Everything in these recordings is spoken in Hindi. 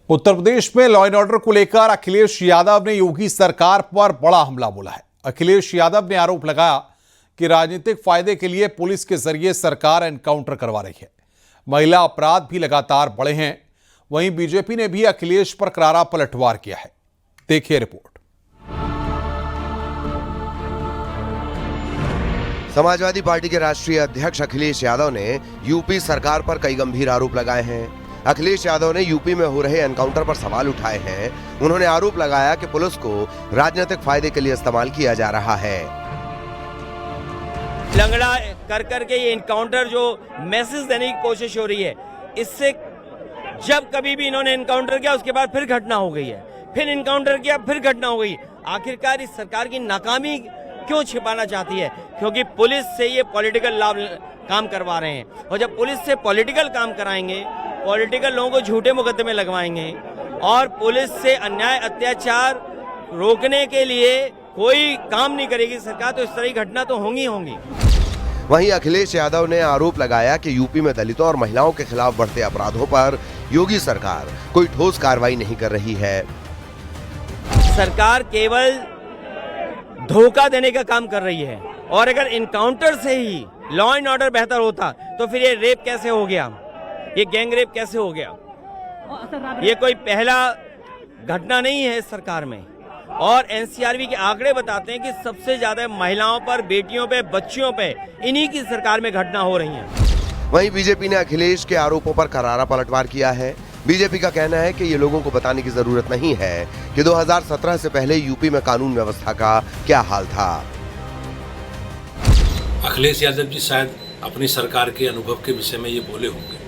उत्तर प्रदेश में लॉ एंड ऑर्डर को लेकर अखिलेश यादव ने योगी सरकार पर बड़ा हमला बोला है। अखिलेश यादव ने आरोप लगाया कि राजनीतिक फायदे के लिए पुलिस के जरिए सरकार एनकाउंटर करवा रही है। महिला अपराध भी लगातार बढ़े हैं। वहीं बीजेपी ने भी अखिलेश पर करारा पलटवार किया है। देखिए रिपोर्ट। समाजवादी पार्टी के राष्ट्रीय अध्यक्ष अखिलेश यादव ने यूपी सरकार पर कई गंभीर आरोप लगाए हैं। अखिलेश यादव ने यूपी में हो रहे एनकाउंटर पर सवाल उठाए हैं। उन्होंने आरोप लगाया कि पुलिस को राजनीतिक फायदे के लिए इस्तेमाल किया जा रहा है। लंगड़ा कर करके ये एनकाउंटर जो मैसेज देने की कोशिश हो रही है, इससे जब कभी भी इन्होंने एनकाउंटर किया उसके बाद फिर घटना हो गई है, फिर एनकाउंटर किया फिर घटना हो गई। आखिरकार इस सरकार की नाकामी क्यों छिपाना चाहती है? क्योंकि पुलिस से ये पॉलिटिकल लाभ काम करवा रहे हैं, और जब पुलिस से पॉलिटिकल काम कराएंगे, पॉलिटिकल लोगों को झूठे मुकदमे लगवाएंगे और पुलिस से अन्याय अत्याचार रोकने के लिए कोई काम नहीं करेगी सरकार, तो इस तरह की घटना तो होंगी होंगी। वहीं अखिलेश यादव ने आरोप लगाया कि यूपी में दलितों और महिलाओं के खिलाफ बढ़ते अपराधों पर योगी सरकार कोई ठोस कार्रवाई नहीं कर रही है। सरकार केवल धोखा देने का काम कर रही है, और अगर इनकाउंटर से ही लॉ एंड ऑर्डर बेहतर होता तो फिर ये रेप कैसे हो गया, ये गैंग रेप कैसे हो गया? ये कोई पहला घटना नहीं है इस सरकार में। और एनसीआरबी के आंकड़े बताते हैं कि सबसे ज्यादा महिलाओं पर, बेटियों पे, बच्चियों पे इन्हीं की सरकार में घटना हो रही हैं। वहीं बीजेपी ने अखिलेश के आरोपों पर करारा पलटवार किया है। बीजेपी का कहना है कि ये लोगों को बताने की जरूरत नहीं है कि 2017 से पहले यूपी में कानून व्यवस्था का क्या हाल था। अखिलेश यादव जी शायद अपनी सरकार के अनुभव के विषय में ये बोले होंगे।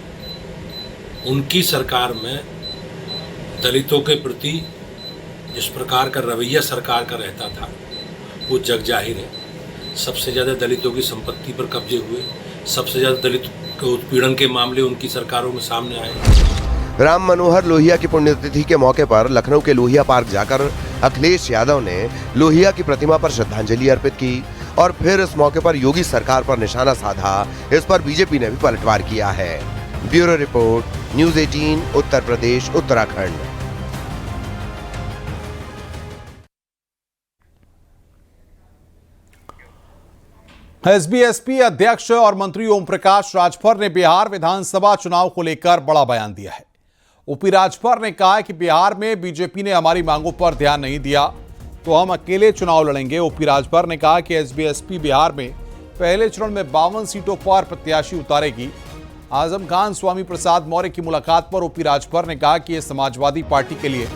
उनकी सरकार में दलितों के प्रति जिस प्रकार का रवैया सरकार का रहता था वो जग जाहिर है। सबसे ज़्यादा दलितों की संपत्ति पर कब्जे हुए, सबसे ज़्यादा दलित के उत्पीड़न के मामले उनकी सरकारों में सामने आए। राम मनोहर लोहिया की पुण्यतिथि के मौके पर लखनऊ के लोहिया पार्क जाकर अखिलेश यादव ने लोहिया की प्रतिमा पर श्रद्धांजलि अर्पित की और फिर इस मौके पर योगी सरकार पर निशाना साधा। इस पर बीजेपी ने भी पलटवार किया है। Bureau report, news 18, Uttar Pradesh, Uttarakhand. SBSP अध्यक्ष और मंत्री ओम प्रकाश राजभर ने बिहार विधानसभा चुनाव को लेकर बड़ा बयान दिया है। ओपी राजभर ने कहा कि बिहार में बीजेपी ने हमारी मांगों पर ध्यान नहीं दिया तो हम अकेले चुनाव लड़ेंगे। ओपी राजभर ने कहा कि एसबीएसपी बिहार में पहले चरण में 52 सीटों पर प्रत्याशी उतारेगी। आजम खान स्वामी प्रसाद मौर्य की मुलाकात पर ओपी राजभर ने कहा कि यह समाजवादी पार्टी के लिए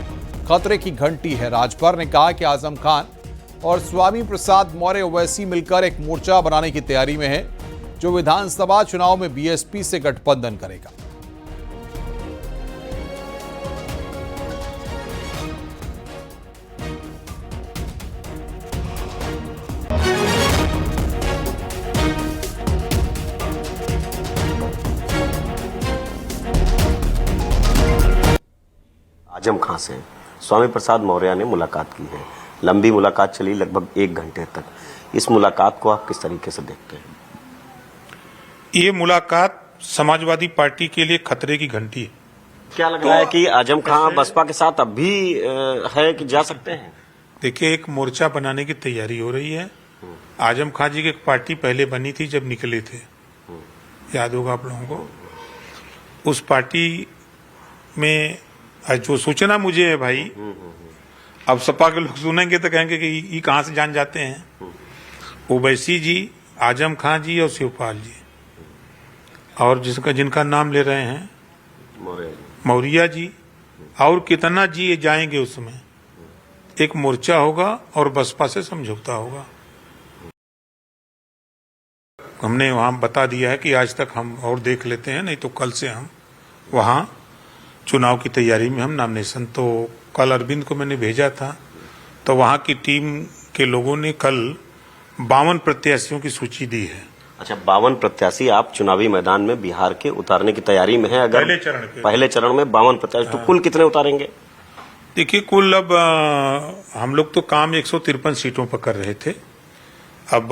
खतरे की घंटी है। राजभर ने कहा कि आजम खान और स्वामी प्रसाद मौर्य ओवैसी मिलकर एक मोर्चा बनाने की तैयारी में है जो विधानसभा चुनाव में बीएसपी से गठबंधन करेगा। आजम खान से स्वामी प्रसाद मौर्य ने मुलाकात की है। लंबी मुलाकात चली, लगभग 1 घंटे तक। इस मुलाकात को आप किस तरीके से देखते हैं? ये मुलाकात समाजवादी पार्टी के लिए खतरे की घंटी है। क्या लग रहा है कि आजम खान बसपा के साथ अब भी है कि जा सकते हैं? देखिए, एक मोर्चा बनाने की तैयारी हो रही है। आजम खान जी की एक पार्टी पहले बनी थी जब निकले थे, याद होगा आप लोगों को। उस पार्टी में जो सूचना मुझे है भाई, अब सपा के लोग सुनेंगे तो कहेंगे कि ये कहाँ से जान जाते हैं। ओवैसी जी, आजम खान जी और शिवपाल जी, और जिनका नाम ले रहे हैं मौर्य जी, और कितना जी ये जाएंगे। उसमें एक मोर्चा होगा और बसपा से समझौता होगा। हमने वहां बता दिया है कि आज तक हम और देख लेते हैं, नहीं तो कल से हम वहां चुनाव की तैयारी में हम नॉमिनेशन, तो कल अरविंद को मैंने भेजा था, तो वहां की टीम के लोगों ने कल 52 प्रत्याशियों की सूची दी है। अच्छा, 52 प्रत्याशी आप चुनावी मैदान में बिहार के उतारने की तैयारी में है। अगर पहले चरण में 52 प्रत्याशी, तो कुल कितने उतारेंगे? देखिए, कुल अब हम लोग तो काम 153 सीटों पर कर रहे थे। अब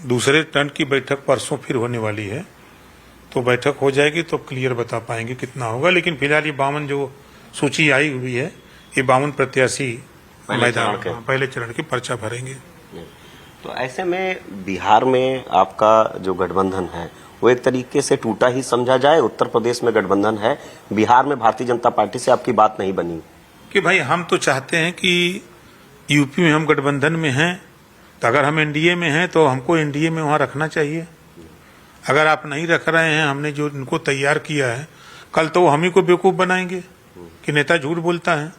दूसरे टर्न की बैठक परसों फिर होने वाली है, तो बैठक हो जाएगी तो क्लियर बता पाएंगे कितना होगा। लेकिन फिलहाल ये 52 जो सूची आई हुई है, ये 52 प्रत्याशी पहले चरण के। पहले चरण के पर्चा भरेंगे। तो ऐसे में बिहार में आपका जो गठबंधन है वो एक तरीके से टूटा ही समझा जाए। उत्तर प्रदेश में गठबंधन है, बिहार में भारतीय जनता पार्टी से आपकी बात नहीं बनी कि भाई हम तो चाहते हैं कि यूपी में हम गठबंधन में हैं, तो अगर हम एनडीए में हैं तो हमको एनडीए में वहां रखना चाहिए। अगर आप नहीं रख रहे हैं, हमने जो इनको तैयार किया है, कल तो वो हम ही को बेवकूफ बनाएंगे कि नेता झूठ बोलता है।